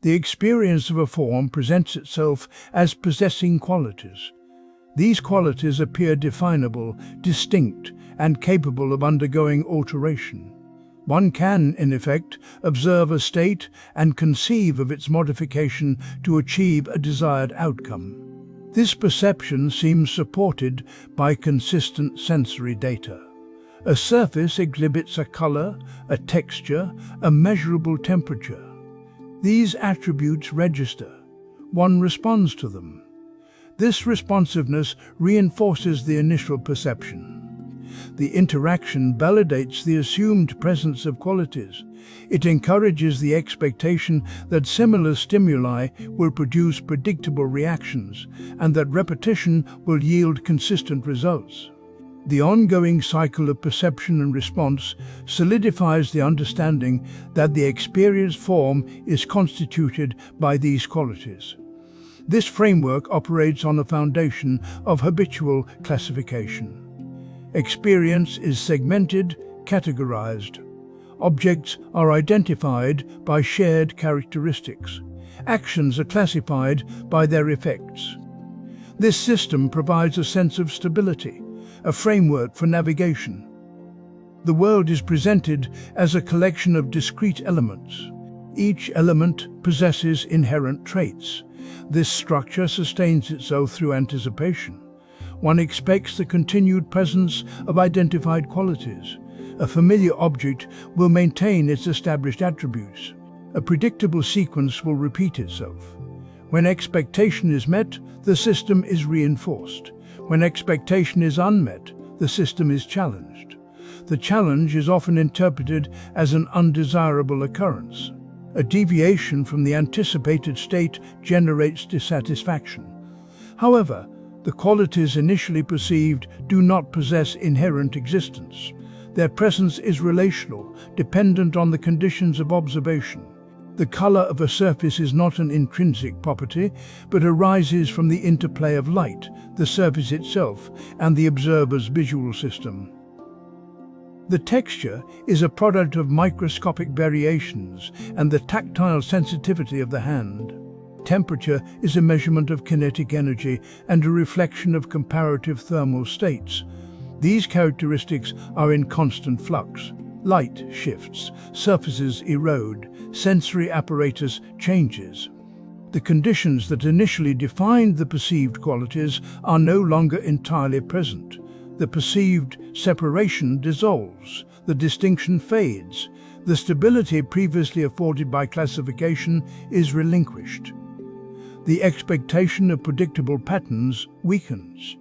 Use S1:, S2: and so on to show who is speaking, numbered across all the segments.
S1: The experience of a form presents itself as possessing qualities. These qualities appear definable, distinct, and capable of undergoing alteration. One can, in effect, observe a state and conceive of its modification to achieve a desired outcome. This perception seems supported by consistent sensory data. A surface exhibits a color, a texture, a measurable temperature. These attributes register. One responds to them. This responsiveness reinforces the initial perception. The interaction validates the assumed presence of qualities. It encourages the expectation that similar stimuli will produce predictable reactions and that repetition will yield consistent results. The ongoing cycle of perception and response solidifies the understanding that the experienced form is constituted by these qualities. This framework operates on a foundation of habitual classification. Experience is segmented, categorized. Objects are identified by shared characteristics. Actions are classified by their effects. This system provides a sense of stability, a framework for navigation. The world is presented as a collection of discrete elements. Each element possesses inherent traits. This structure sustains itself through anticipation. One expects the continued presence of identified qualities. A familiar object will maintain its established attributes. A predictable sequence will repeat itself. When expectation is met, the system is reinforced. When expectation is unmet, the system is challenged. The challenge is often interpreted as an undesirable occurrence. A deviation from the anticipated state generates dissatisfaction. However, the qualities initially perceived do not possess inherent existence. Their presence is relational, dependent on the conditions of observation. The color of a surface is not an intrinsic property, but arises from the interplay of light, the surface itself, and the observer's visual system. The texture is a product of microscopic variations and the tactile sensitivity of the hand. Temperature is a measurement of kinetic energy and a reflection of comparative thermal states. These characteristics are in constant flux. Light shifts, surfaces erode, sensory apparatus changes. The conditions that initially defined the perceived qualities are no longer entirely present. The perceived separation dissolves, the distinction fades, the stability previously afforded by classification is relinquished. The expectation of predictable patterns weakens.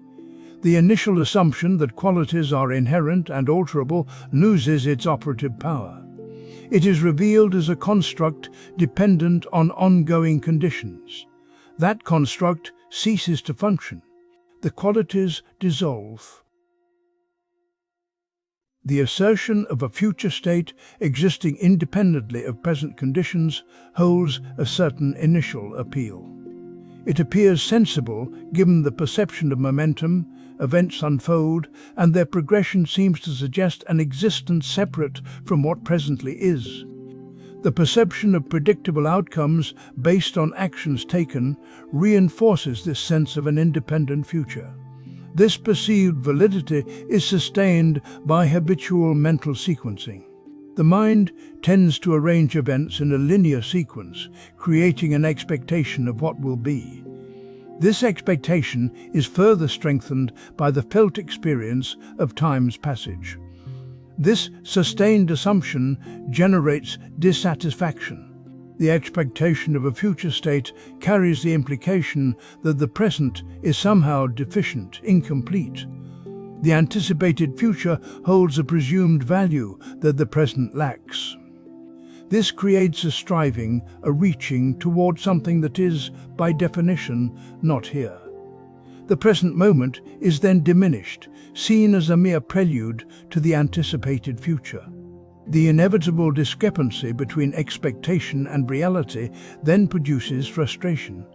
S1: The initial assumption that qualities are inherent and alterable loses its operative power. It is revealed as a construct dependent on ongoing conditions. That construct ceases to function. The qualities dissolve. The assertion of a future state existing independently of present conditions holds a certain initial appeal. It appears sensible given the perception of momentum. Events unfold, and their progression seems to suggest an existence separate from what presently is. The perception of predictable outcomes based on actions taken reinforces this sense of an independent future. This perceived validity is sustained by habitual mental sequencing. The mind tends to arrange events in a linear sequence, creating an expectation of what will be. This expectation is further strengthened by the felt experience of time's passage. This sustained assumption generates dissatisfaction. The expectation of a future state carries the implication that the present is somehow deficient, incomplete. The anticipated future holds a presumed value that the present lacks. This creates a striving, a reaching toward something that is, by definition, not here. The present moment is then diminished, seen as a mere prelude to the anticipated future. The inevitable discrepancy between expectation and reality then produces frustration.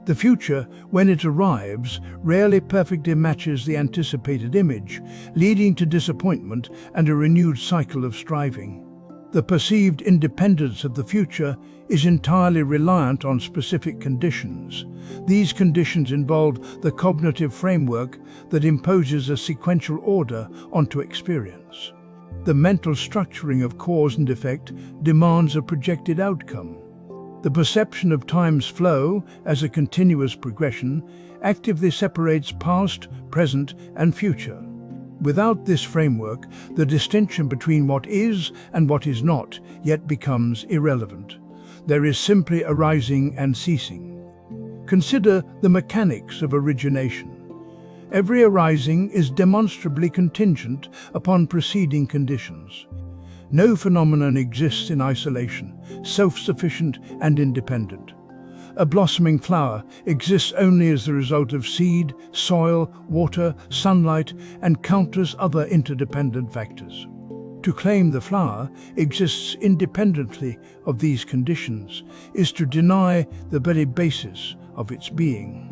S1: The future, when it arrives, rarely perfectly matches the anticipated image, leading to disappointment and a renewed cycle of striving. The perceived independence of the future is entirely reliant on specific conditions. These conditions involve the cognitive framework that imposes a sequential order onto experience. The mental structuring of cause and effect demands a projected outcome. The perception of time's flow as a continuous progression actively separates past, present, and future. Without this framework, the distinction between what is and what is not yet becomes irrelevant. There is simply arising and ceasing. Consider the mechanics of origination. Every arising is demonstrably contingent upon preceding conditions. No phenomenon exists in isolation, self-sufficient and independent. A blossoming flower exists only as the result of seed, soil, water, sunlight, and countless other interdependent factors. To claim the flower exists independently of these conditions is to deny the very basis of its being.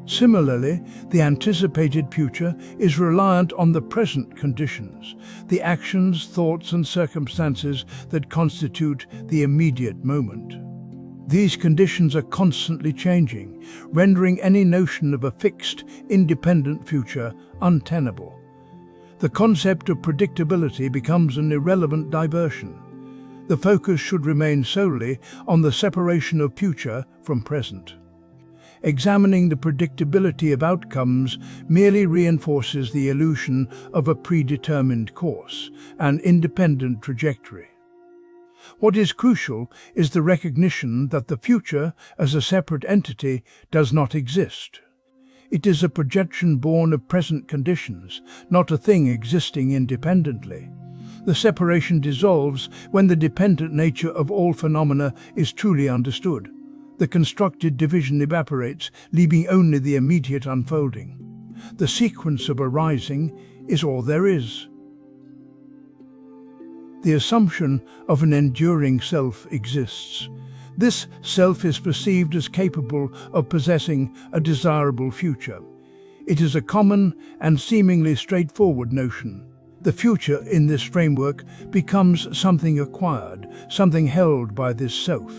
S1: Similarly, the anticipated future is reliant on the present conditions, the actions, thoughts, and circumstances that constitute the immediate moment. These conditions are constantly changing, rendering any notion of a fixed, independent future untenable. The concept of predictability becomes an irrelevant diversion. The focus should remain solely on the separation of future from present. Examining the predictability of outcomes merely reinforces the illusion of a predetermined course, an independent trajectory. What is crucial is the recognition that the future, as a separate entity, does not exist. It is a projection born of present conditions, not a thing existing independently. The separation dissolves when the dependent nature of all phenomena is truly understood. The constructed division evaporates, leaving only the immediate unfolding. The sequence of arising is all there is. The assumption of an enduring self exists. This self is perceived as capable of possessing a desirable future. It is a common and seemingly straightforward notion. The future in this framework becomes something acquired, something held by this self.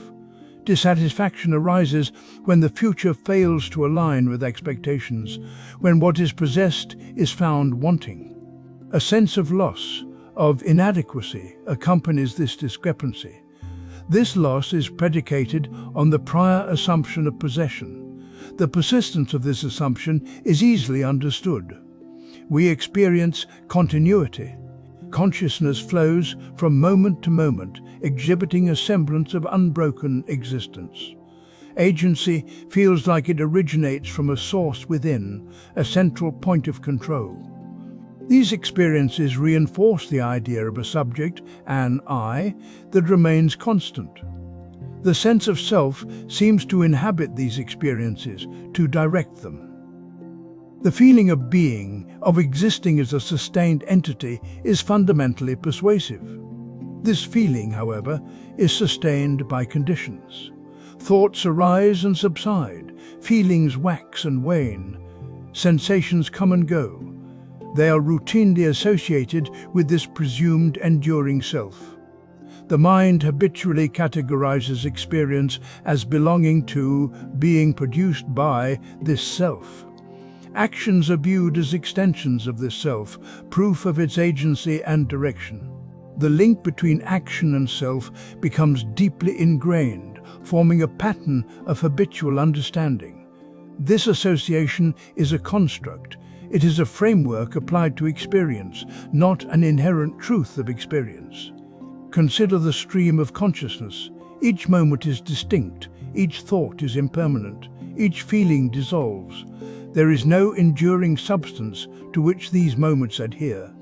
S1: Dissatisfaction arises when the future fails to align with expectations, when what is possessed is found wanting. A sense of loss, of inadequacy, accompanies this discrepancy. This loss is predicated on the prior assumption of possession. The persistence of this assumption is easily understood. We experience continuity. Consciousness flows from moment to moment, exhibiting a semblance of unbroken existence. Agency feels like it originates from a source within, a central point of control. These experiences reinforce the idea of a subject, an I, that remains constant. The sense of self seems to inhabit these experiences, to direct them. The feeling of being, of existing as a sustained entity, is fundamentally persuasive. This feeling, however, is sustained by conditions. Thoughts arise and subside, feelings wax and wane, sensations come and go. They are routinely associated with this presumed enduring self. The mind habitually categorizes experience as belonging to, being produced by, this self. Actions are viewed as extensions of this self, proof of its agency and direction. The link between action and self becomes deeply ingrained, forming a pattern of habitual understanding. This association is a construct. It is a framework applied to experience, not an inherent truth of experience. Consider the stream of consciousness. Each moment is distinct, each thought is impermanent, each feeling dissolves. There is no enduring substance to which these moments adhere.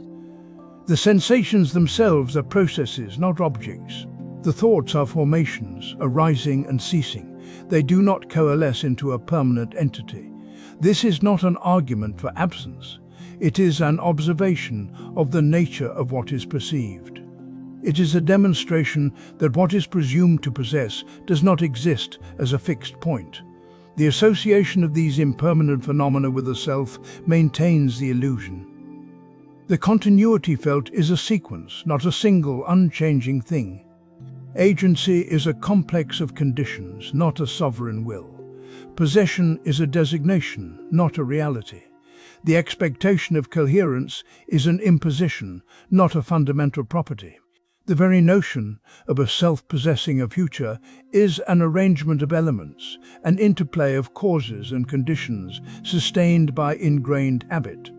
S1: The sensations themselves are processes, not objects. The thoughts are formations, arising and ceasing. They do not coalesce into a permanent entity. This is not an argument for absence. It is an observation of the nature of what is perceived. It is a demonstration that what is presumed to possess does not exist as a fixed point. The association of these impermanent phenomena with the self maintains the illusion. The continuity felt is a sequence, not a single, unchanging thing. Agency is a complex of conditions, not a sovereign will. Possession is a designation, not a reality. The expectation of coherence is an imposition, not a fundamental property. The very notion of a self possessing a future is an arrangement of elements, an interplay of causes and conditions sustained by ingrained habit.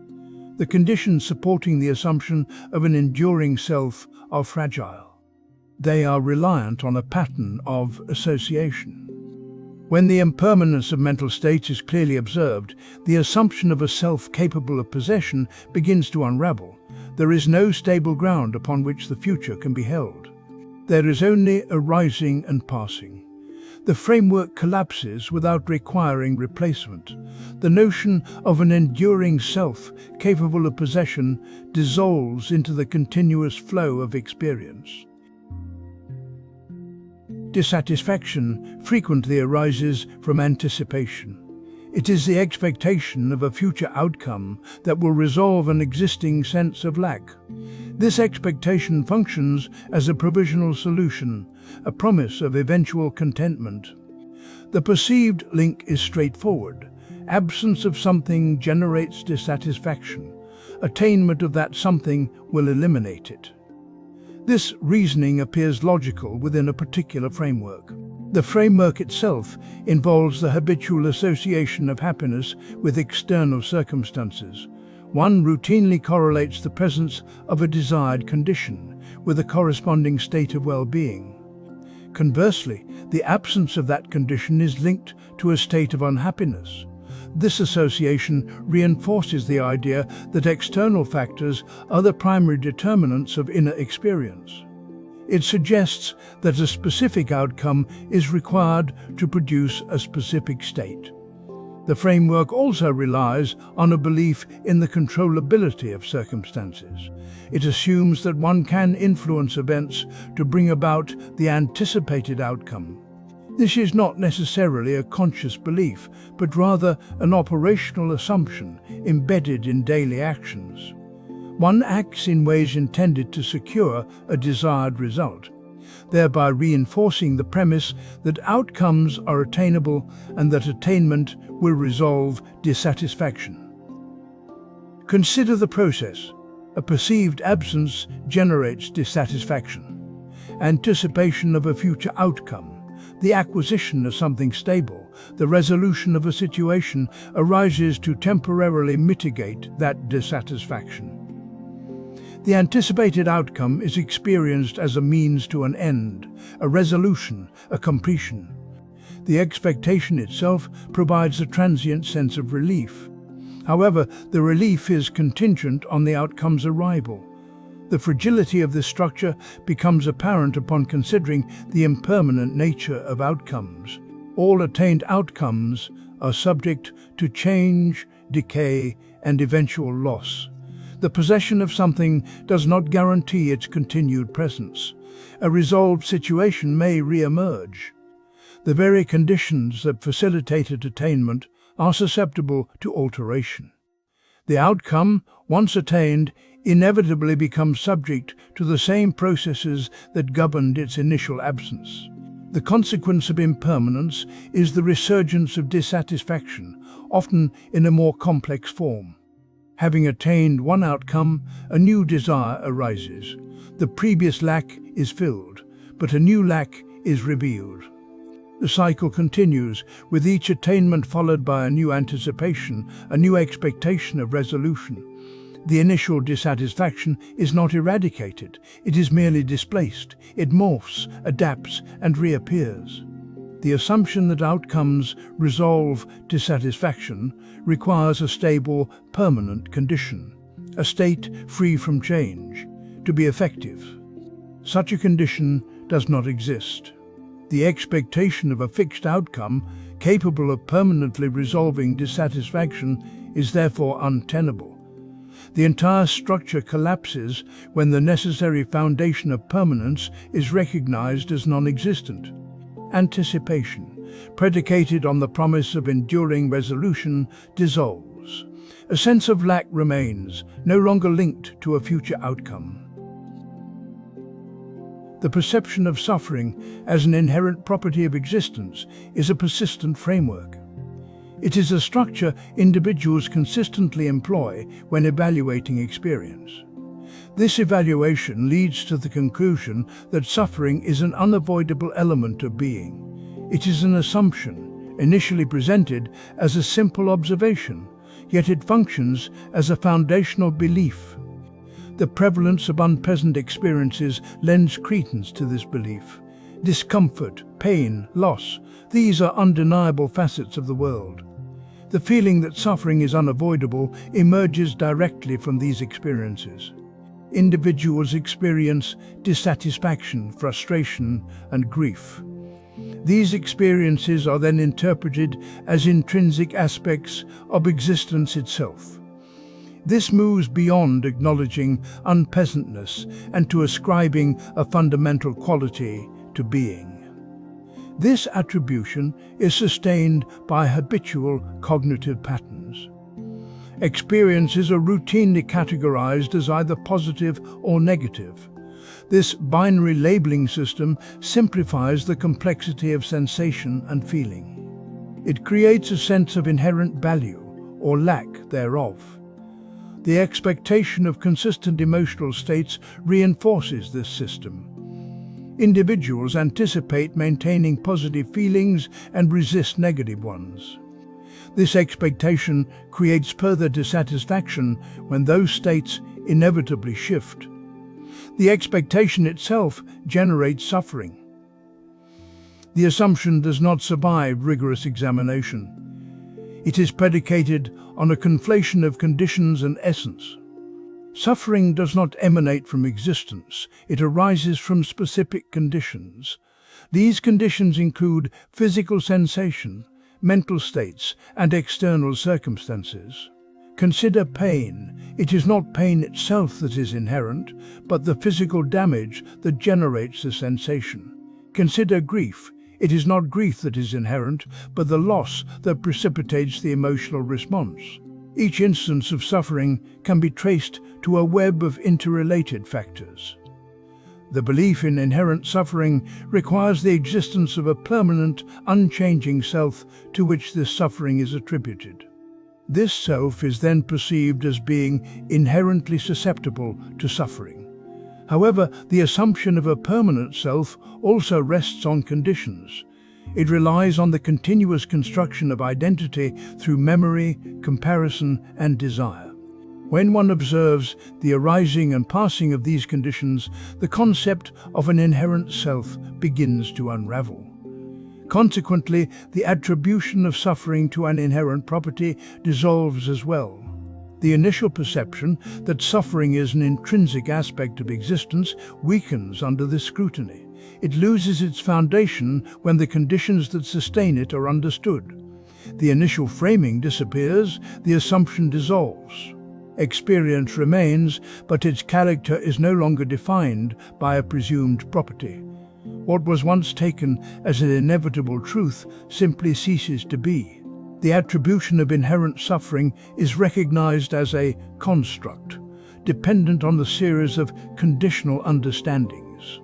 S1: The conditions supporting the assumption of an enduring self are fragile. They are reliant on a pattern of association. When the impermanence of mental states is clearly observed, the assumption of a self capable of possession begins to unravel. There is no stable ground upon which the future can be held. There is only arising and passing. The framework collapses without requiring replacement. The notion of an enduring self capable of possession dissolves into the continuous flow of experience. Dissatisfaction frequently arises from anticipation. It is the expectation of a future outcome that will resolve an existing sense of lack. This expectation functions as a provisional solution, a promise of eventual contentment. The perceived link is straightforward. Absence of something generates dissatisfaction. Attainment of that something will eliminate it. This reasoning appears logical within a particular framework. The framework itself involves the habitual association of happiness with external circumstances. One routinely correlates the presence of a desired condition with a corresponding state of well-being. Conversely, the absence of that condition is linked to a state of unhappiness. This association reinforces the idea that external factors are the primary determinants of inner experience. It suggests that a specific outcome is required to produce a specific state. The framework also relies on a belief in the controllability of circumstances. It assumes that one can influence events to bring about the anticipated outcome. This is not necessarily a conscious belief, but rather an operational assumption embedded in daily actions. One acts in ways intended to secure a desired result, thereby reinforcing the premise that outcomes are attainable and that attainment will resolve dissatisfaction. Consider the process. A perceived absence generates dissatisfaction. Anticipation of a future outcome, the acquisition of something stable, the resolution of a situation arises to temporarily mitigate that dissatisfaction. The anticipated outcome is experienced as a means to an end, a resolution, a completion. The expectation itself provides a transient sense of relief. However, the relief is contingent on the outcome's arrival. The fragility of this structure becomes apparent upon considering the impermanent nature of outcomes. All attained outcomes are subject to change, decay, and eventual loss. The possession of something does not guarantee its continued presence. A resolved situation may re-emerge. The very conditions that facilitated attainment are susceptible to alteration. The outcome, once attained, inevitably becomes subject to the same processes that governed its initial absence. The consequence of impermanence is the resurgence of dissatisfaction, often in a more complex form. Having attained one outcome, a new desire arises. The previous lack is filled, but a new lack is revealed. The cycle continues, with each attainment followed by a new anticipation, a new expectation of resolution. The initial dissatisfaction is not eradicated, it is merely displaced. It morphs, adapts, and reappears. The assumption that outcomes resolve dissatisfaction requires a stable, permanent condition, a state free from change, to be effective. Such a condition does not exist. The expectation of a fixed outcome capable of permanently resolving dissatisfaction is therefore untenable. The entire structure collapses when the necessary foundation of permanence is recognized as non-existent. Anticipation, predicated on the promise of enduring resolution, dissolves. A sense of lack remains, no longer linked to a future outcome. The perception of suffering as an inherent property of existence is a persistent framework. It is a structure individuals consistently employ when evaluating experience. This evaluation leads to the conclusion that suffering is an unavoidable element of being. It is an assumption, initially presented as a simple observation, yet it functions as a foundational belief. The prevalence of unpleasant experiences lends credence to this belief. Discomfort, pain, loss, these are undeniable facets of the world. The feeling that suffering is unavoidable emerges directly from these experiences. Individuals experience dissatisfaction, frustration, and grief. These experiences are then interpreted as intrinsic aspects of existence itself. This moves beyond acknowledging unpleasantness and to ascribing a fundamental quality to being. This attribution is sustained by habitual cognitive patterns. Experiences are routinely categorized as either positive or negative. This binary labeling system simplifies the complexity of sensation and feeling. It creates a sense of inherent value or lack thereof. The expectation of consistent emotional states reinforces this system. Individuals anticipate maintaining positive feelings and resist negative ones. This expectation creates further dissatisfaction when those states inevitably shift. The expectation itself generates suffering. The assumption does not survive rigorous examination. It is predicated on a conflation of conditions and essence. Suffering does not emanate from existence, it arises from specific conditions. These conditions include physical sensation, mental states, and external circumstances. Consider pain. It is not pain itself that is inherent, but the physical damage that generates the sensation. Consider grief. It is not grief that is inherent, but the loss that precipitates the emotional response. Each instance of suffering can be traced to a web of interrelated factors. The belief in inherent suffering requires the existence of a permanent, unchanging self to which this suffering is attributed. This self is then perceived as being inherently susceptible to suffering. However, the assumption of a permanent self also rests on conditions. It relies on the continuous construction of identity through memory, comparison, and desire. When one observes the arising and passing of these conditions, the concept of an inherent self begins to unravel. Consequently, the attribution of suffering to an inherent property dissolves as well. The initial perception that suffering is an intrinsic aspect of existence weakens under this scrutiny. It loses its foundation when the conditions that sustain it are understood. The initial framing disappears, the assumption dissolves. Experience remains, but its character is no longer defined by a presumed property. What was once taken as an inevitable truth simply ceases to be. The attribution of inherent suffering is recognized as a construct, dependent on the series of conditional understandings.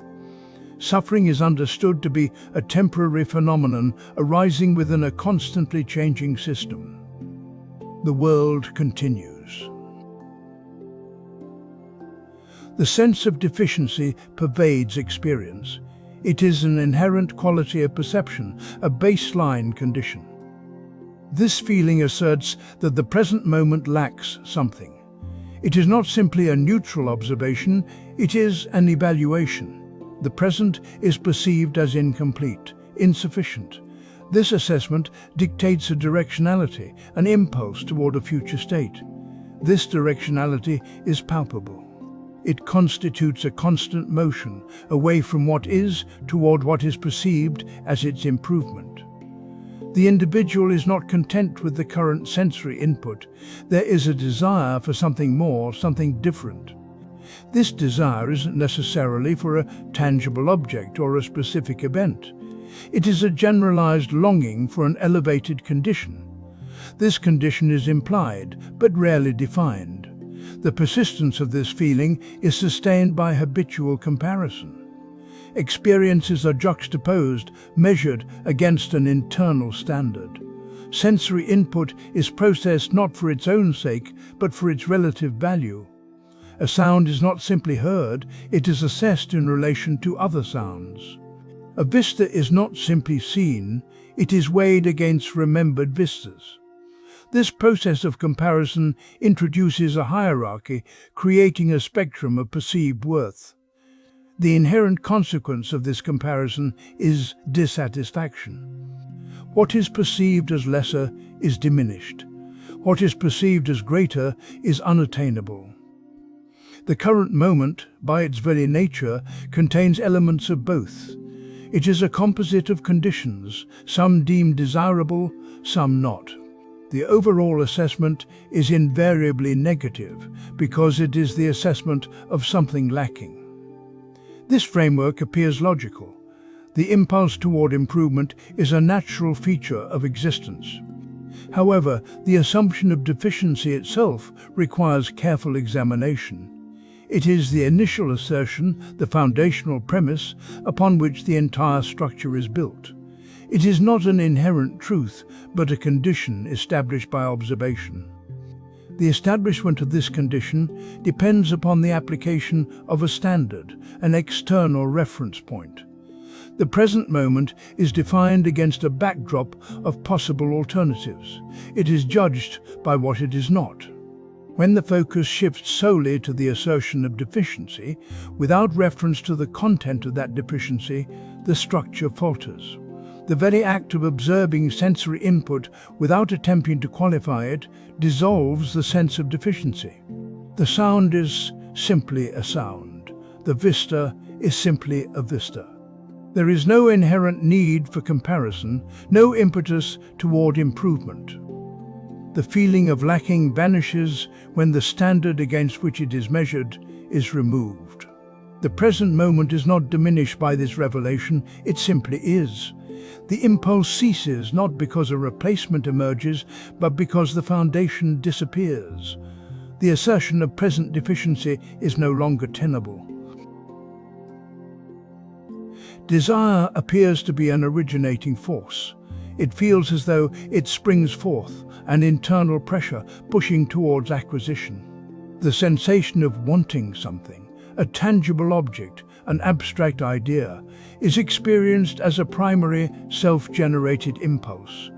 S1: Suffering is understood to be a temporary phenomenon arising within a constantly changing system. The world continues. The sense of deficiency pervades experience. It is an inherent quality of perception, a baseline condition. This feeling asserts that the present moment lacks something. It is not simply a neutral observation, it is an evaluation. The present is perceived as incomplete, insufficient. This assessment dictates a directionality, an impulse toward a future state. This directionality is palpable. It constitutes a constant motion away from what is toward what is perceived as its improvement. The individual is not content with the current sensory input. There is a desire for something more, something different. This desire isn't necessarily for a tangible object or a specific event. It is a generalized longing for an elevated condition. This condition is implied, but rarely defined. The persistence of this feeling is sustained by habitual comparison. Experiences are juxtaposed, measured against an internal standard. Sensory input is processed not for its own sake, but for its relative value. A sound is not simply heard, it is assessed in relation to other sounds. A vista is not simply seen, it is weighed against remembered vistas. This process of comparison introduces a hierarchy, creating a spectrum of perceived worth. The inherent consequence of this comparison is dissatisfaction. What is perceived as lesser is diminished. What is perceived as greater is unattainable. The current moment, by its very nature, contains elements of both. It is a composite of conditions, some deemed desirable, some not. The overall assessment is invariably negative because it is the assessment of something lacking. This framework appears logical. The impulse toward improvement is a natural feature of existence. However, the assumption of deficiency itself requires careful examination. It is the initial assertion, the foundational premise, upon which the entire structure is built. It is not an inherent truth, but a condition established by observation. The establishment of this condition depends upon the application of a standard, an external reference point. The present moment is defined against a backdrop of possible alternatives. It is judged by what it is not. When the focus shifts solely to the assertion of deficiency, without reference to the content of that deficiency, the structure falters. The very act of observing sensory input without attempting to qualify it dissolves the sense of deficiency. The sound is simply a sound. The vista is simply a vista. There is no inherent need for comparison, no impetus toward improvement. The feeling of lacking vanishes when the standard against which it is measured is removed. The present moment is not diminished by this revelation, it simply is. The impulse ceases not because a replacement emerges, but because the foundation disappears. The assertion of present deficiency is no longer tenable. Desire appears to be an originating force. It feels as though it springs forth, an internal pressure pushing towards acquisition. The sensation of wanting something, a tangible object, an abstract idea, is experienced as a primary self-generated impulse.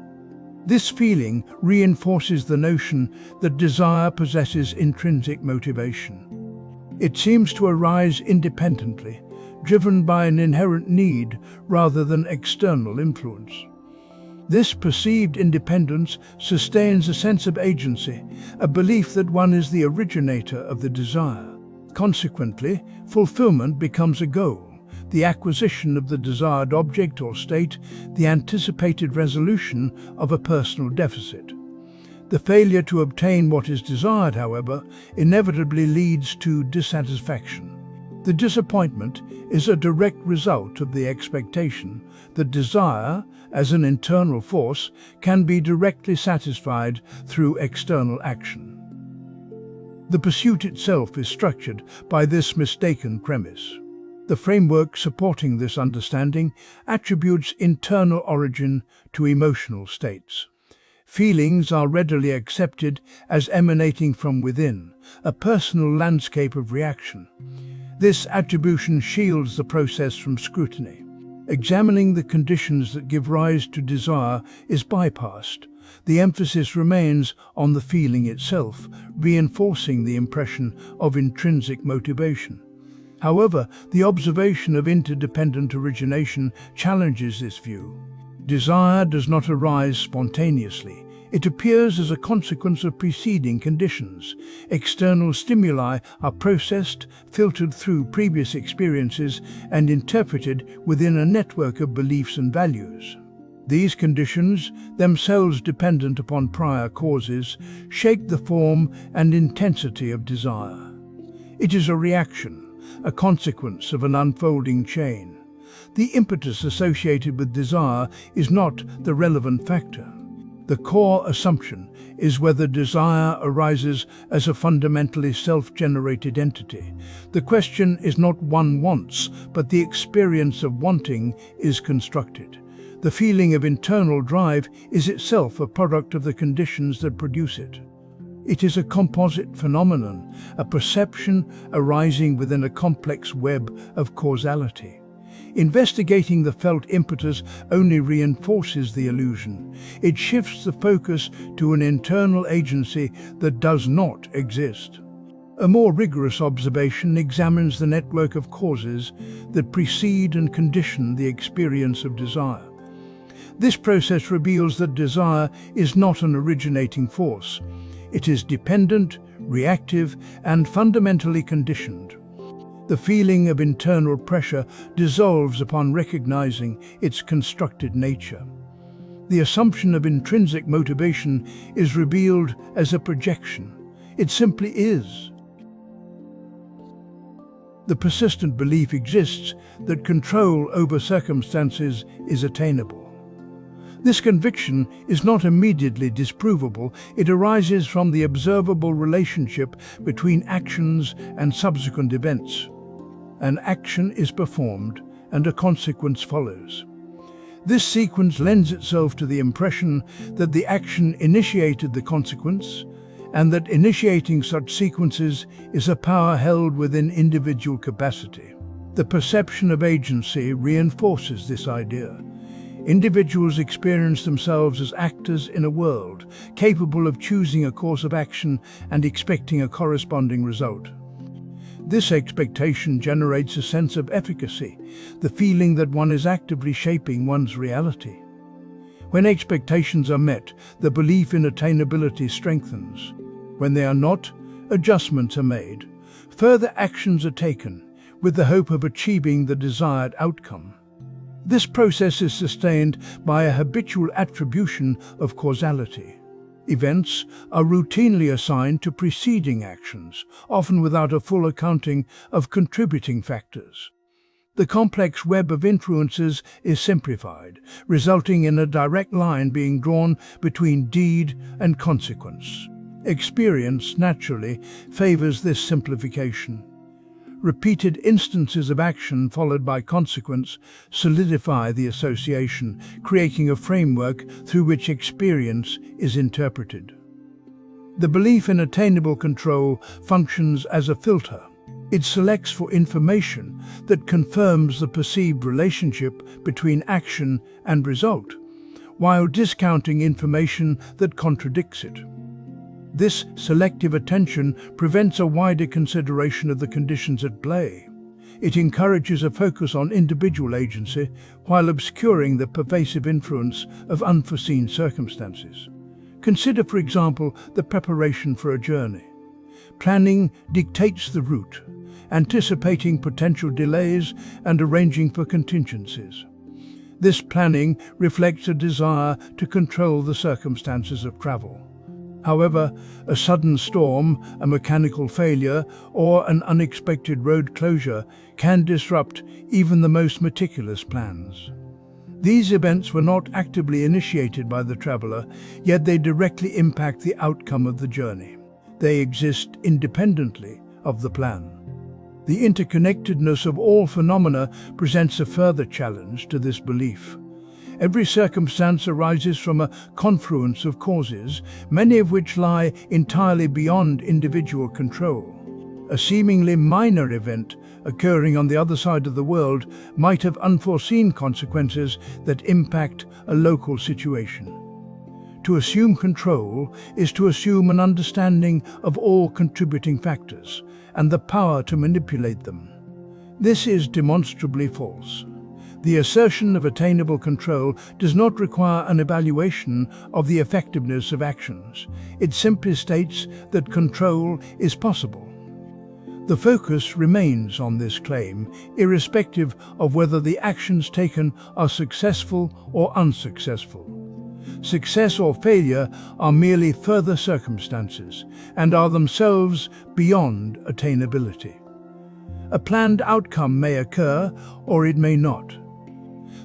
S1: This feeling reinforces the notion that desire possesses intrinsic motivation. It seems to arise independently, driven by an inherent need rather than external influence. This perceived independence sustains a sense of agency, a belief that one is the originator of the desire. Consequently, fulfillment becomes a goal, the acquisition of the desired object or state, the anticipated resolution of a personal deficit. The failure to obtain what is desired, however, inevitably leads to dissatisfaction. The disappointment is a direct result of the expectation that desire, as an internal force, can be directly satisfied through external action. The pursuit itself is structured by this mistaken premise. The framework supporting this understanding attributes internal origin to emotional states. Feelings are readily accepted as emanating from within, a personal landscape of reaction. This attribution shields the process from scrutiny. Examining the conditions that give rise to desire is bypassed. The emphasis remains on the feeling itself, reinforcing the impression of intrinsic motivation. However, the observation of interdependent origination challenges this view. Desire does not arise spontaneously. It appears as a consequence of preceding conditions. External stimuli are processed, filtered through previous experiences, and interpreted within a network of beliefs and values. These conditions, themselves dependent upon prior causes, shape the form and intensity of desire. It is a reaction, a consequence of an unfolding chain. The impetus associated with desire is not the relevant factor. The core assumption is whether desire arises as a fundamentally self-generated entity. The question is not one wants, but the experience of wanting is constructed. The feeling of internal drive is itself a product of the conditions that produce it. It is a composite phenomenon, a perception arising within a complex web of causality. Investigating the felt impetus only reinforces the illusion. It shifts the focus to an internal agency that does not exist. A more rigorous observation examines the network of causes that precede and condition the experience of desire. This process reveals that desire is not an originating force. It is dependent, reactive, and fundamentally conditioned. The feeling of internal pressure dissolves upon recognizing its constructed nature. The assumption of intrinsic motivation is revealed as a projection. It simply is. The persistent belief exists that control over circumstances is attainable. This conviction is not immediately disprovable. It arises from the observable relationship between actions and subsequent events. An action is performed and a consequence follows. This sequence lends itself to the impression that the action initiated the consequence, and that initiating such sequences is a power held within individual capacity. The perception of agency reinforces this idea. Individuals experience themselves as actors in a world, capable of choosing a course of action and expecting a corresponding result. This expectation generates a sense of efficacy, the feeling that one is actively shaping one's reality. When expectations are met, the belief in attainability strengthens. When they are not, adjustments are made. Further actions are taken, with the hope of achieving the desired outcome. This process is sustained by a habitual attribution of causality. Events are routinely assigned to preceding actions, often without a full accounting of contributing factors. The complex web of influences is simplified, resulting in a direct line being drawn between deed and consequence. Experience, naturally, favors this simplification. Repeated instances of action followed by consequence solidify the association, creating a framework through which experience is interpreted. The belief in attainable control functions as a filter. It selects for information that confirms the perceived relationship between action and result, while discounting information that contradicts it. This selective attention prevents a wider consideration of the conditions at play. It encourages a focus on individual agency while obscuring the pervasive influence of unforeseen circumstances. Consider, for example, the preparation for a journey. Planning dictates the route, anticipating potential delays and arranging for contingencies. This planning reflects a desire to control the circumstances of travel. However, a sudden storm, a mechanical failure, or an unexpected road closure can disrupt even the most meticulous plans. These events were not actively initiated by the traveler, yet they directly impact the outcome of the journey. They exist independently of the plan. The interconnectedness of all phenomena presents a further challenge to this belief. Every circumstance arises from a confluence of causes, many of which lie entirely beyond individual control. A seemingly minor event occurring on the other side of the world might have unforeseen consequences that impact a local situation. To assume control is to assume an understanding of all contributing factors and the power to manipulate them. This is demonstrably false. The assertion of attainable control does not require an evaluation of the effectiveness of actions. It simply states that control is possible. The focus remains on this claim, irrespective of whether the actions taken are successful or unsuccessful. Success or failure are merely further circumstances and are themselves beyond attainability. A planned outcome may occur or it may not.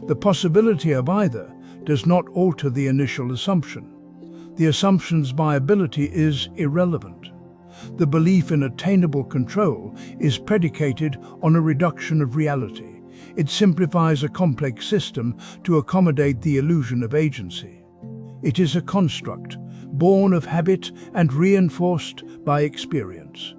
S1: The possibility of either does not alter the initial assumption. The assumption's viability is irrelevant. The belief in attainable control is predicated on a reduction of reality. It simplifies a complex system to accommodate the illusion of agency. It is a construct, born of habit and reinforced by experience.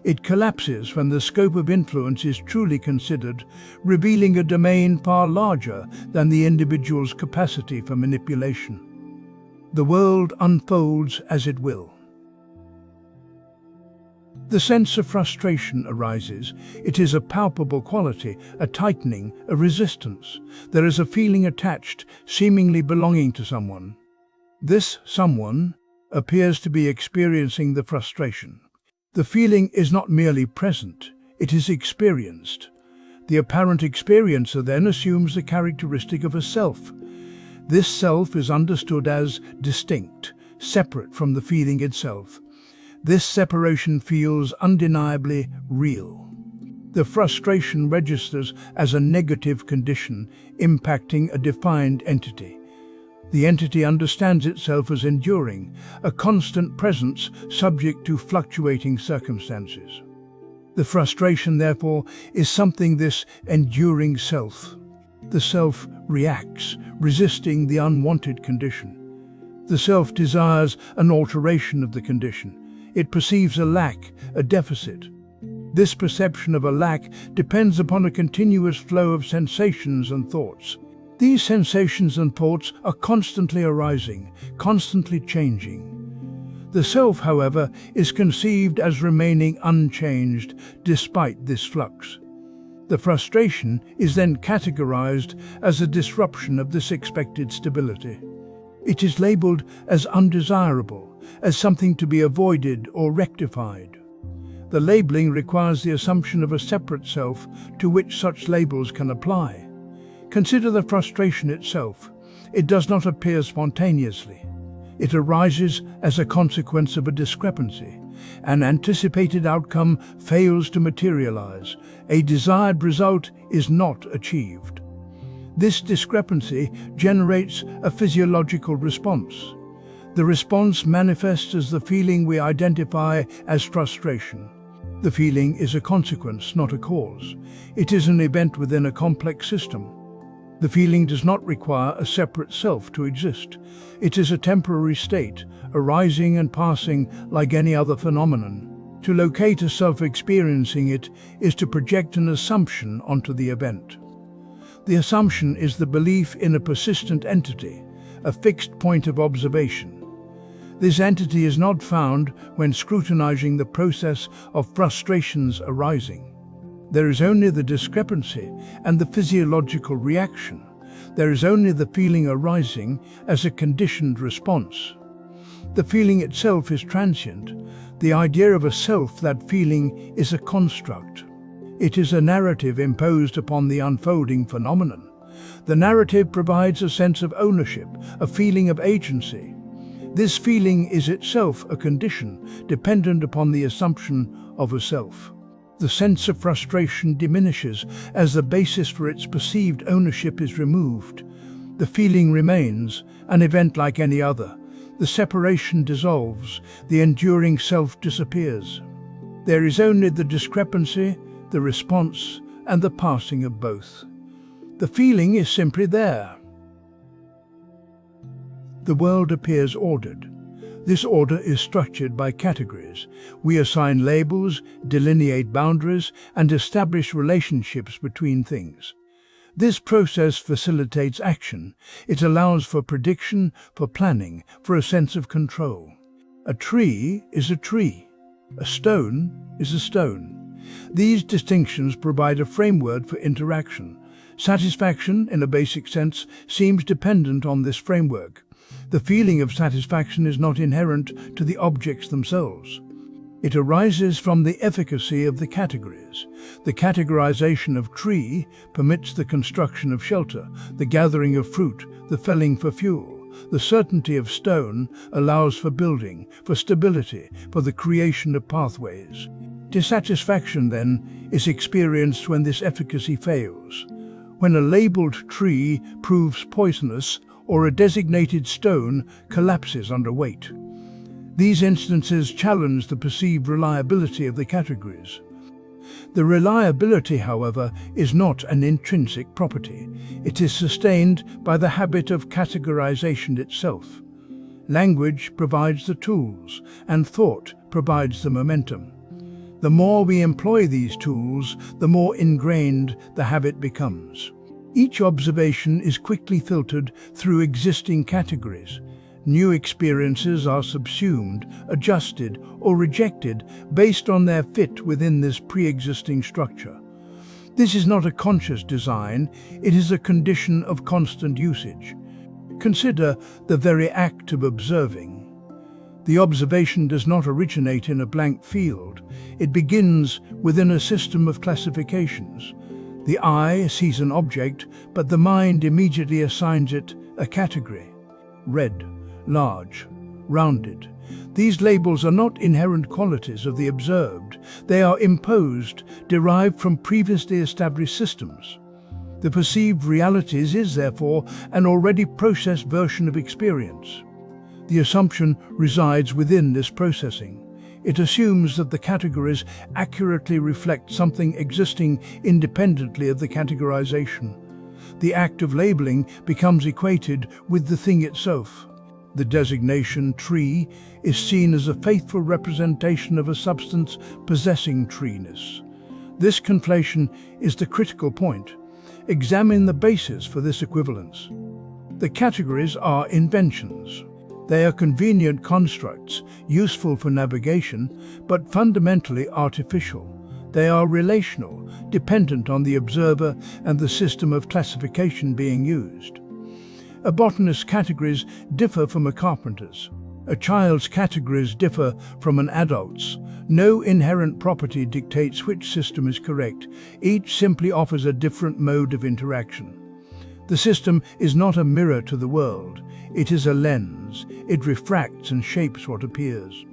S1: It collapses when the scope of influence is truly considered, revealing a domain far larger than the individual's capacity for manipulation. The world unfolds as it will. The sense of frustration arises. It is a palpable quality, a tightening, a resistance. There is a feeling attached, seemingly belonging to someone. This someone appears to be experiencing the frustration. The feeling is not merely present, it is experienced. The apparent experiencer then assumes the characteristic of a self. This self is understood as distinct, separate from the feeling itself. This separation feels undeniably real. The frustration registers as a negative condition, impacting a defined entity. The entity understands itself as enduring, a constant presence subject to fluctuating circumstances. The frustration, therefore, is something this enduring self. The self reacts, resisting the unwanted condition. The self desires an alteration of the condition. It perceives a lack, a deficit. This perception of a lack depends upon a continuous flow of sensations and thoughts. These sensations and thoughts are constantly arising, constantly changing. The self, however, is conceived as remaining unchanged despite this flux. The frustration is then categorized as a disruption of this expected stability. It is labeled as undesirable, as something to be avoided or rectified. The labeling requires the assumption of a separate self to which such labels can apply. Consider the frustration itself. It does not appear spontaneously. It arises as a consequence of a discrepancy. An anticipated outcome fails to materialize. A desired result is not achieved. This discrepancy generates a physiological response. The response manifests as the feeling we identify as frustration. The feeling is a consequence, not a cause. It is an event within a complex system. The feeling does not require a separate self to exist. It is a temporary state, arising and passing like any other phenomenon. To locate a self experiencing it is to project an assumption onto the event. The assumption is the belief in a persistent entity, a fixed point of observation. This entity is not found when scrutinizing the process of frustrations arising. There is only the discrepancy and the physiological reaction. There is only the feeling arising as a conditioned response. The feeling itself is transient. The idea of a self, that feeling, is a construct. It is a narrative imposed upon the unfolding phenomenon. The narrative provides a sense of ownership, a feeling of agency. This feeling is itself a condition dependent upon the assumption of a self. The sense of frustration diminishes as the basis for its perceived ownership is removed. The feeling remains, an event like any other. The separation dissolves, the enduring self disappears. There is only the discrepancy, the response, and the passing of both. The feeling is simply there. The world appears ordered. This order is structured by categories. We assign labels, delineate boundaries, and establish relationships between things. This process facilitates action. It allows for prediction, for planning, for a sense of control. A tree is a tree. A stone is a stone. These distinctions provide a framework for interaction. Satisfaction, in a basic sense, seems dependent on this framework. The feeling of satisfaction is not inherent to the objects themselves. It arises from the efficacy of the categories. The categorization of tree permits the construction of shelter, the gathering of fruit, the felling for fuel. The certainty of stone allows for building, for stability, for the creation of pathways. Dissatisfaction, then, is experienced when this efficacy fails. When a labeled tree proves poisonous or a designated stone collapses under weight. These instances challenge the perceived reliability of the categories. The reliability, however, is not an intrinsic property. It is sustained by the habit of categorization itself. Language provides the tools, and thought provides the momentum. The more we employ these tools, the more ingrained the habit becomes. Each observation is quickly filtered through existing categories. New experiences are subsumed, adjusted, or rejected based on their fit within this pre-existing structure. This is not a conscious design, it is a condition of constant usage. Consider the very act of observing. The observation does not originate in a blank field. It begins within a system of classifications. The eye sees an object, but the mind immediately assigns it a category. Red, large, rounded. These labels are not inherent qualities of the observed. They are imposed, derived from previously established systems. The perceived reality is therefore an already processed version of experience. The assumption resides within this processing. It assumes that the categories accurately reflect something existing independently of the categorization. The act of labeling becomes equated with the thing itself. The designation tree is seen as a faithful representation of a substance possessing treeness. This conflation is the critical point. Examine the basis for this equivalence. The categories are inventions. They are convenient constructs, useful for navigation, but fundamentally artificial. They are relational, dependent on the observer and the system of classification being used. A botanist's categories differ from a carpenter's. A child's categories differ from an adult's. No inherent property dictates which system is correct. Each simply offers a different mode of interaction. The system is not a mirror to the world. It is a lens. It refracts and shapes what appears.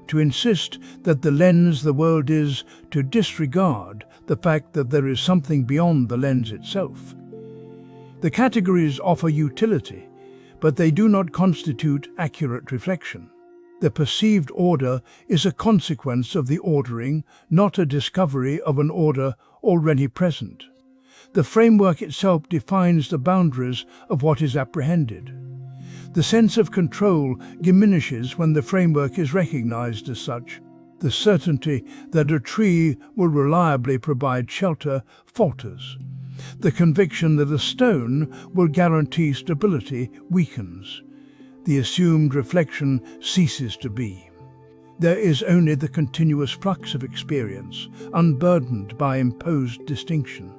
S1: To insist that the lens the world is to disregard the fact that there is something beyond the lens itself. The categories offer utility, but they do not constitute accurate reflection. The perceived order is a consequence of the ordering, not a discovery of an order already present. The framework itself defines the boundaries of what is apprehended. The sense of control diminishes when the framework is recognized as such. The certainty that a tree will reliably provide shelter falters. The conviction that a stone will guarantee stability weakens. The assumed reflection ceases to be. There is only the continuous flux of experience, unburdened by imposed distinction.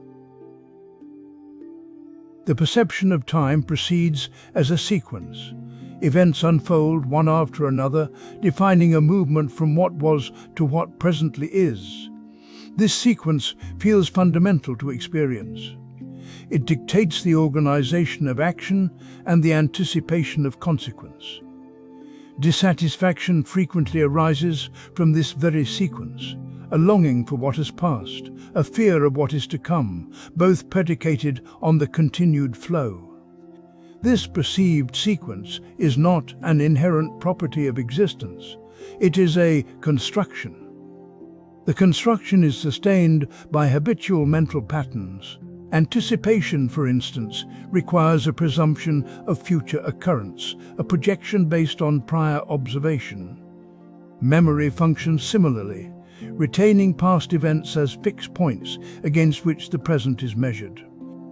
S1: The perception of time proceeds as a sequence. Events unfold one after another, defining a movement from what was to what presently is. This sequence feels fundamental to experience. It dictates the organization of action and the anticipation of consequence. Dissatisfaction frequently arises from this very sequence, a longing for what has passed, a fear of what is to come, both predicated on the continued flow. This perceived sequence is not an inherent property of existence. It is a construction. The construction is sustained by habitual mental patterns. Anticipation, for instance, requires a presumption of future occurrence, a projection based on prior observation. Memory functions similarly, retaining past events as fixed points against which the present is measured.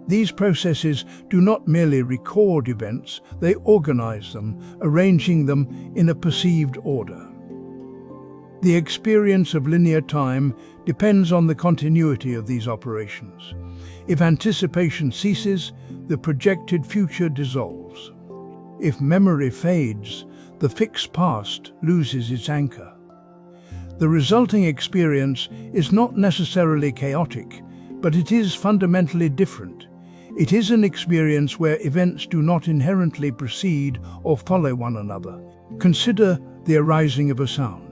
S1: These processes do not merely record events, they organize them, arranging them in a perceived order. The experience of linear time depends on the continuity of these operations. If anticipation ceases, the projected future dissolves. If memory fades, the fixed past loses its anchor. The resulting experience is not necessarily chaotic, but it is fundamentally different. It is an experience where events do not inherently precede or follow one another. Consider the arising of a sound.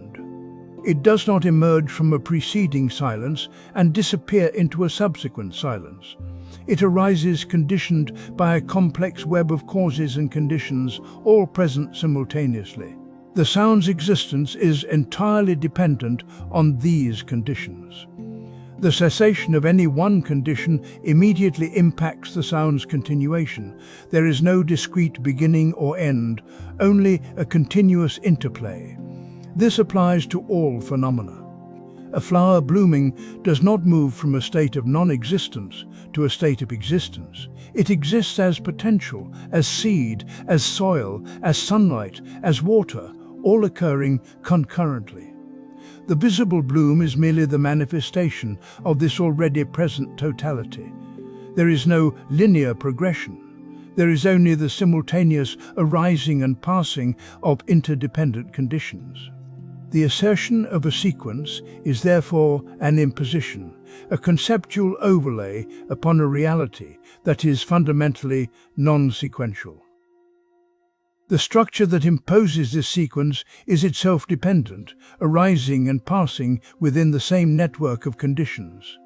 S1: It does not emerge from a preceding silence and disappear into a subsequent silence. It arises conditioned by a complex web of causes and conditions, all present simultaneously. The sound's existence is entirely dependent on these conditions. The cessation of any one condition immediately impacts the sound's continuation. There is no discrete beginning or end, only a continuous interplay. This applies to all phenomena. A flower blooming does not move from a state of non-existence to a state of existence. It exists as potential, as seed, as soil, as sunlight, as water, all occurring concurrently. The visible bloom is merely the manifestation of this already present totality. There is no linear progression. There is only the simultaneous arising and passing of interdependent conditions. The assertion of a sequence is therefore an imposition, a conceptual overlay upon a reality that is fundamentally non-sequential. The structure that imposes this sequence is itself dependent, arising and passing within the same network of conditions.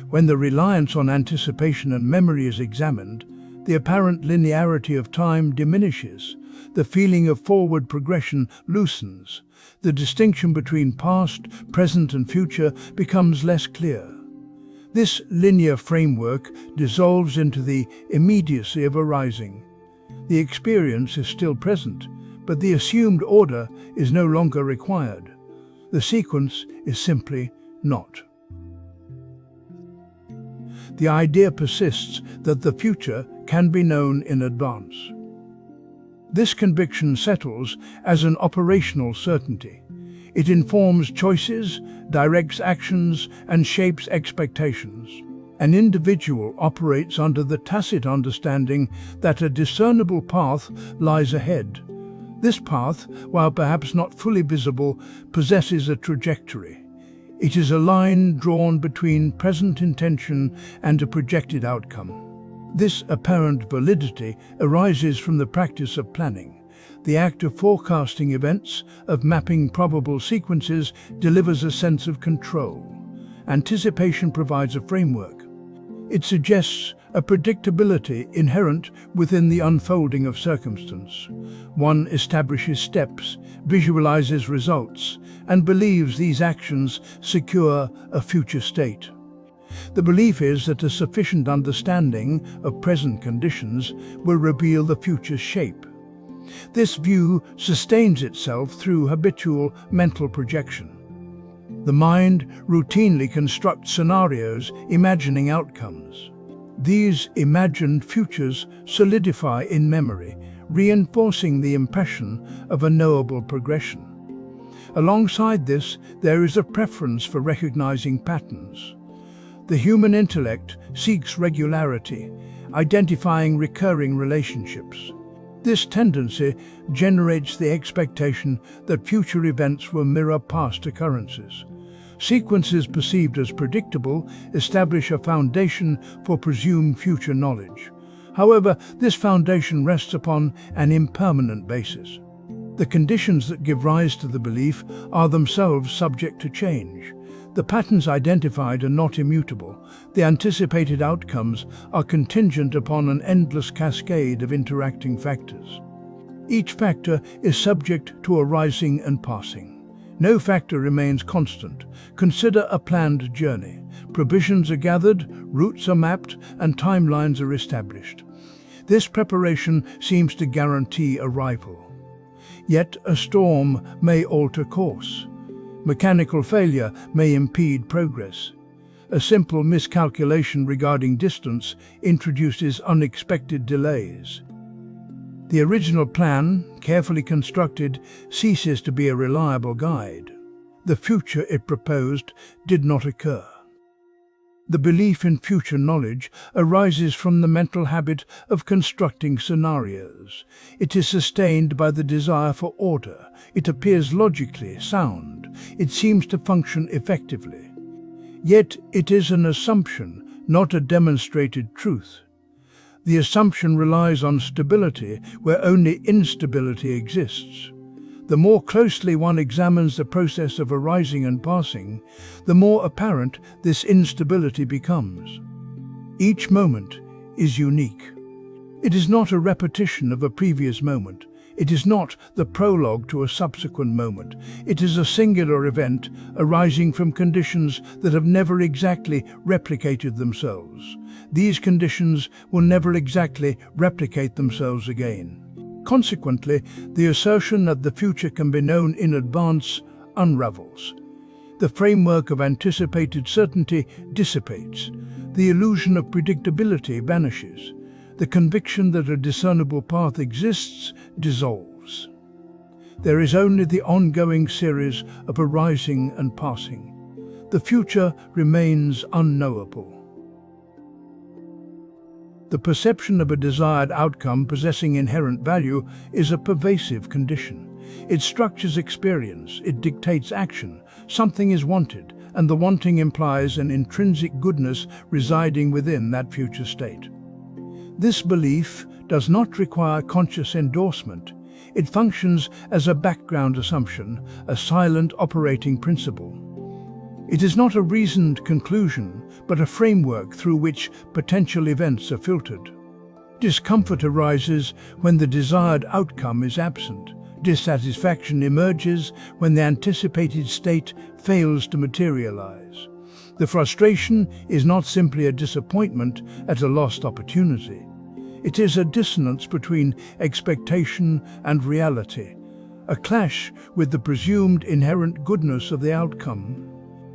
S1: When the reliance on anticipation and memory is examined, the apparent linearity of time diminishes, the feeling of forward progression loosens, the distinction between past, present and future becomes less clear. This linear framework dissolves into the immediacy of arising. The experience is still present, but the assumed order is no longer required. The sequence is simply not. The idea persists that the future can be known in advance. This conviction settles as an operational certainty. It informs choices, directs actions, and shapes expectations. An individual operates under the tacit understanding that a discernible path lies ahead. This path, while perhaps not fully visible, possesses a trajectory. It is a line drawn between present intention and a projected outcome. This apparent validity arises from the practice of planning. The act of forecasting events, of mapping probable sequences, delivers a sense of control. Anticipation provides a framework. It suggests a predictability inherent within the unfolding of circumstance. One establishes steps, visualizes results, and believes these actions secure a future state. The belief is that a sufficient understanding of present conditions will reveal the future's shape. This view sustains itself through habitual mental projection. The mind routinely constructs scenarios, imagining outcomes. These imagined futures solidify in memory, reinforcing the impression of a knowable progression. Alongside this, there is a preference for recognizing patterns. The human intellect seeks regularity, identifying recurring relationships. This tendency generates the expectation that future events will mirror past occurrences. Sequences perceived as predictable establish a foundation for presumed future knowledge. However, this foundation rests upon an impermanent basis. The conditions that give rise to the belief are themselves subject to change. The patterns identified are not immutable. The anticipated outcomes are contingent upon an endless cascade of interacting factors. Each factor is subject to arising and passing. No factor remains constant. Consider a planned journey. Provisions are gathered, routes are mapped, and timelines are established. This preparation seems to guarantee arrival. Yet a storm may alter course. Mechanical failure may impede progress. A simple miscalculation regarding distance introduces unexpected delays. The original plan, carefully constructed, ceases to be a reliable guide. The future it proposed did not occur. The belief in future knowledge arises from the mental habit of constructing scenarios. It is sustained by the desire for order. It appears logically sound. It seems to function effectively. Yet it is an assumption, not a demonstrated truth. The assumption relies on stability where only instability exists. The more closely one examines the process of arising and passing, the more apparent this instability becomes. Each moment is unique. It is not a repetition of a previous moment. It is not the prologue to a subsequent moment. It is a singular event arising from conditions that have never exactly replicated themselves. These conditions will never exactly replicate themselves again. Consequently, the assertion that the future can be known in advance unravels. The framework of anticipated certainty dissipates. The illusion of predictability vanishes. The conviction that a discernible path exists dissolves. There is only the ongoing series of arising and passing. The future remains unknowable. The perception of a desired outcome possessing inherent value is a pervasive condition. It structures experience, it dictates action. Something is wanted, and the wanting implies an intrinsic goodness residing within that future state. This belief does not require conscious endorsement. It functions as a background assumption, a silent operating principle. It is not a reasoned conclusion, but a framework through which potential events are filtered. Discomfort arises when the desired outcome is absent. Dissatisfaction emerges when the anticipated state fails to materialize. The frustration is not simply a disappointment at a lost opportunity. It is a dissonance between expectation and reality, a clash with the presumed inherent goodness of the outcome.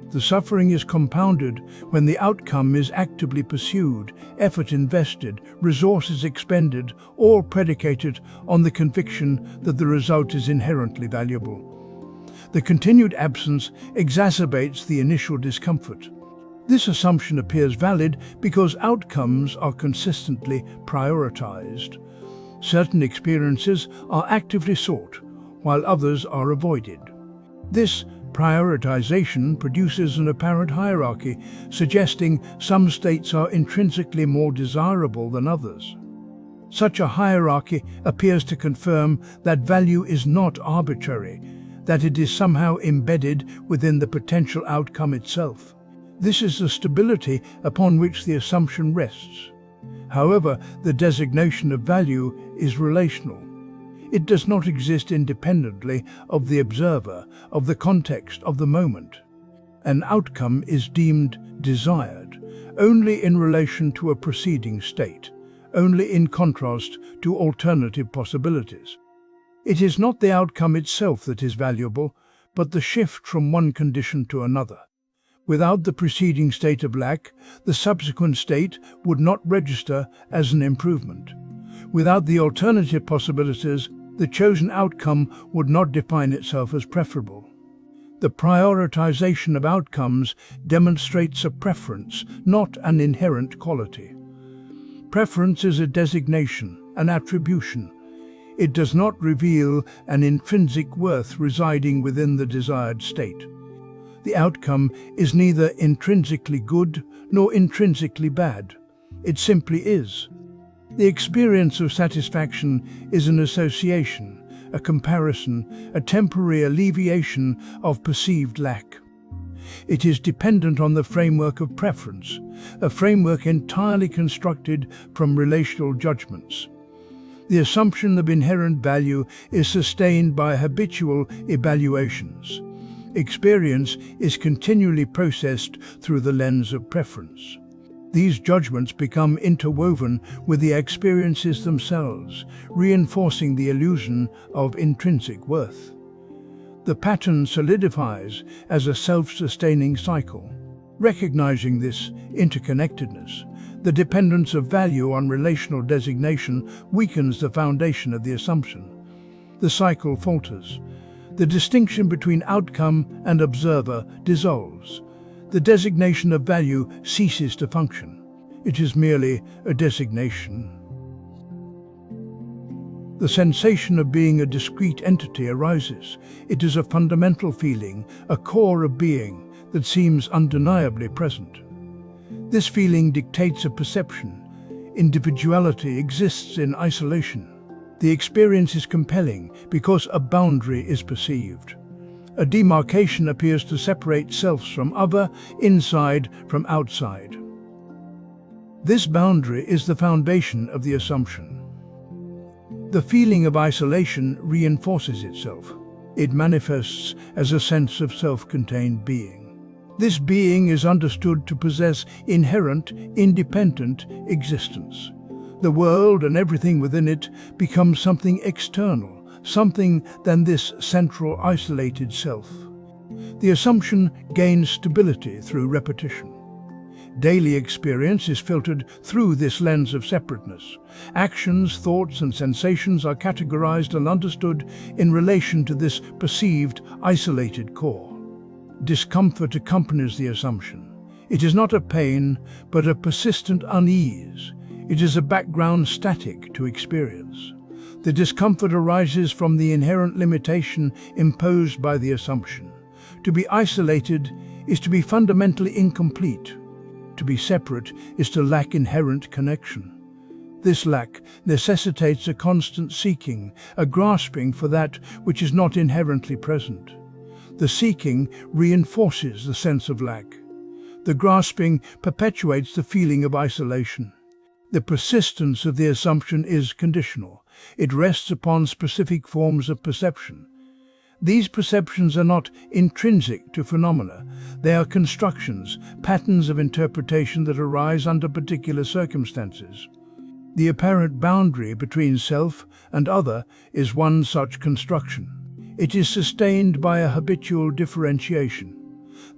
S1: The suffering is compounded when the outcome is actively pursued, effort invested, resources expended, all predicated on the conviction that the result is inherently valuable. The continued absence exacerbates the initial discomfort. This assumption appears valid because outcomes are consistently prioritized. Certain experiences are actively sought, while others are avoided. This prioritization produces an apparent hierarchy, suggesting some states are intrinsically more desirable than others. Such a hierarchy appears to confirm that value is not arbitrary, that it is somehow embedded within the potential outcome itself. This is the stability upon which the assumption rests. However, the designation of value is relational. It does not exist independently of the observer, of the context of the moment. An outcome is deemed desired only in relation to a preceding state, only in contrast to alternative possibilities. It is not the outcome itself that is valuable, but the shift from one condition to another. Without the preceding state of lack, the subsequent state would not register as an improvement. Without the alternative possibilities, the chosen outcome would not define itself as preferable. The prioritization of outcomes demonstrates a preference, not an inherent quality. Preference is a designation, an attribution. It does not reveal an intrinsic worth residing within the desired state. The outcome is neither intrinsically good nor intrinsically bad. It simply is. The experience of satisfaction is an association, a comparison, a temporary alleviation of perceived lack. It is dependent on the framework of preference, a framework entirely constructed from relational judgments. The assumption of inherent value is sustained by habitual evaluations. Experience is continually processed through the lens of preference. These judgments become interwoven with the experiences themselves, reinforcing the illusion of intrinsic worth. The pattern solidifies as a self-sustaining cycle. Recognizing this interconnectedness, the dependence of value on relational designation weakens the foundation of the assumption. The cycle falters. The distinction between outcome and observer dissolves. The designation of value ceases to function. It is merely a designation. The sensation of being a discrete entity arises. It is a fundamental feeling, a core of being that seems undeniably present. This feeling dictates a perception. Individuality exists in isolation. The experience is compelling because a boundary is perceived. A demarcation appears to separate selves from other, inside from outside. This boundary is the foundation of the assumption. The feeling of isolation reinforces itself. It manifests as a sense of self-contained being. This being is understood to possess inherent, independent existence. The world and everything within it becomes something external, something than this central isolated self. The assumption gains stability through repetition. Daily experience is filtered through this lens of separateness. Actions, thoughts, and sensations are categorized and understood in relation to this perceived, isolated core. Discomfort accompanies the assumption. It is not a pain, but a persistent unease. It is a background static to experience. The discomfort arises from the inherent limitation imposed by the assumption. To be isolated is to be fundamentally incomplete. To be separate is to lack inherent connection. This lack necessitates a constant seeking, a grasping for that which is not inherently present. The seeking reinforces the sense of lack. The grasping perpetuates the feeling of isolation. The persistence of the assumption is conditional. It rests upon specific forms of perception. These perceptions are not intrinsic to phenomena. They are constructions, patterns of interpretation that arise under particular circumstances. The apparent boundary between self and other is one such construction. It is sustained by a habitual differentiation.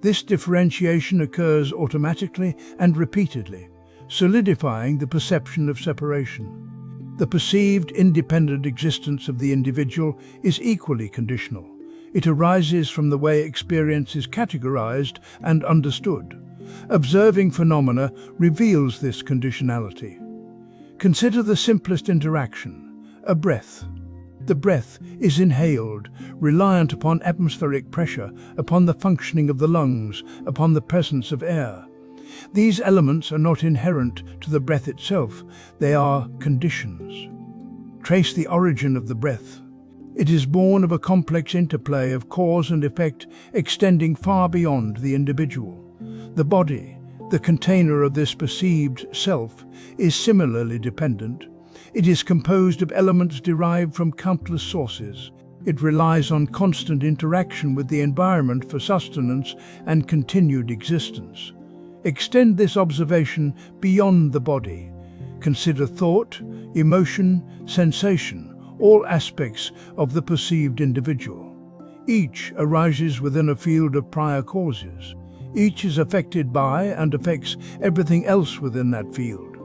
S1: This differentiation occurs automatically and repeatedly, solidifying the perception of separation. The perceived independent existence of the individual is equally conditional. It arises from the way experience is categorized and understood. Observing phenomena reveals this conditionality. Consider the simplest interaction, a breath. The breath is inhaled, reliant upon atmospheric pressure, upon the functioning of the lungs, upon the presence of air. These elements are not inherent to the breath itself, they are conditions. Trace the origin of the breath. It is born of a complex interplay of cause and effect extending far beyond the individual. The body, the container of this perceived self, is similarly dependent. It is composed of elements derived from countless sources. It relies on constant interaction with the environment for sustenance and continued existence. Extend this observation beyond the body. Consider thought, emotion, sensation, all aspects of the perceived individual. Each arises within a field of prior causes. Each is affected by and affects everything else within that field.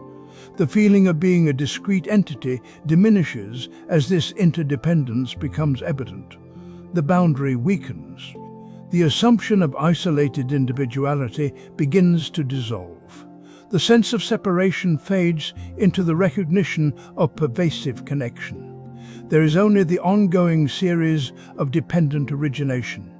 S1: The feeling of being a discrete entity diminishes as this interdependence becomes evident. The boundary weakens. The assumption of isolated individuality begins to dissolve. The sense of separation fades into the recognition of pervasive connection. There is only the ongoing series of dependent origination.